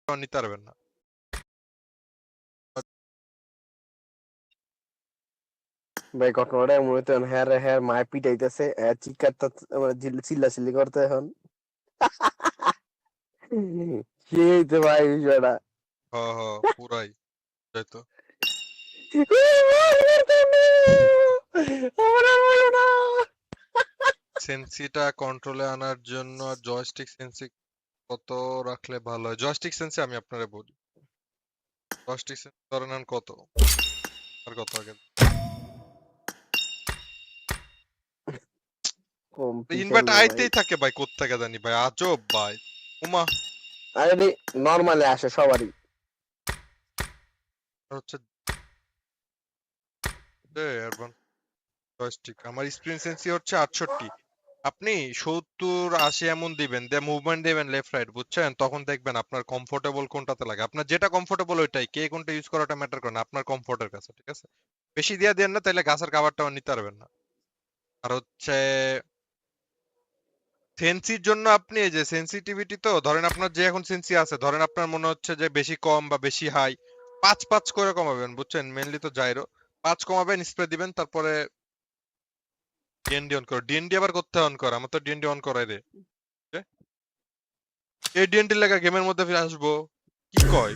নিতে পারবেন না। ভাই ঘটনাটা এমন হইতো হ্যাঁ রে হ্যাঁ মায় পিটাইতেছে চিৎকার চিল্লাচিল্লি করতে এখন কি হইতে ভাই বিষয়টা হ হ পুরাই যাইতো। সেন্সিটা কন্ট্রোলে আনার জন্য জয়স্টিক সেন্সি কত রাখলে ভালো হয়? জয়স্টিক সেন্সি আমি আপনারে বলি। জয়স্টিক সেন্সি ধরে নেন কত? আর কত আগে? কম পিটাই ইনভাইট না ভাই আইতেই থাকে ভাই, কোত্থেকে জানি ভাই, আজব ভাই। উমা আরে নর্মালি আসে সবারই হচ্ছে অ্যাডভান্স জয়স্টিক। আমার স্ক্রিন সেন্সি হচ্ছে 68। আপনি 70-80 এমন দিবেন, দিয়ে মুভমেন্ট দিবেন লেফট রাইট, বুঝছেন? তখন দেখবেন আপনার কমফোর্টেবল কোনটাতে লাগে। আপনার যেটা কমফোর্টেবল ওইটাই, কে কোনটা ইউজ করাটা ম্যাটার করে না, আপনার কমফোর্টের কাছে, ঠিক আছে? বেশি দিয়ে দেন না, তাহলে গাছের খাবারটাও নিতে পারবেন না। আর হচ্ছে সেন্সির জন্য আপনি এই যে সেন্সিটিভিটি, তো ধরেন আপনার যে এখন সেন্সি আছে, ধরেন আপনার মনে হচ্ছে যে বেশি কম বা বেশি হাই, 5 করে কমাবেন, বুঝছেন? মেনলি তো জাইরো 5 কমাবেন, স্প্রে দিবেন, তারপরে ডিএনডি অন করো। ডিএনডি আবার করতে অন কর, আমার তো ডিএনডি অন করাই রে। এই ডিএনডি লাগা গেমের মধ্যে ফিরে আসবো, কি কয়?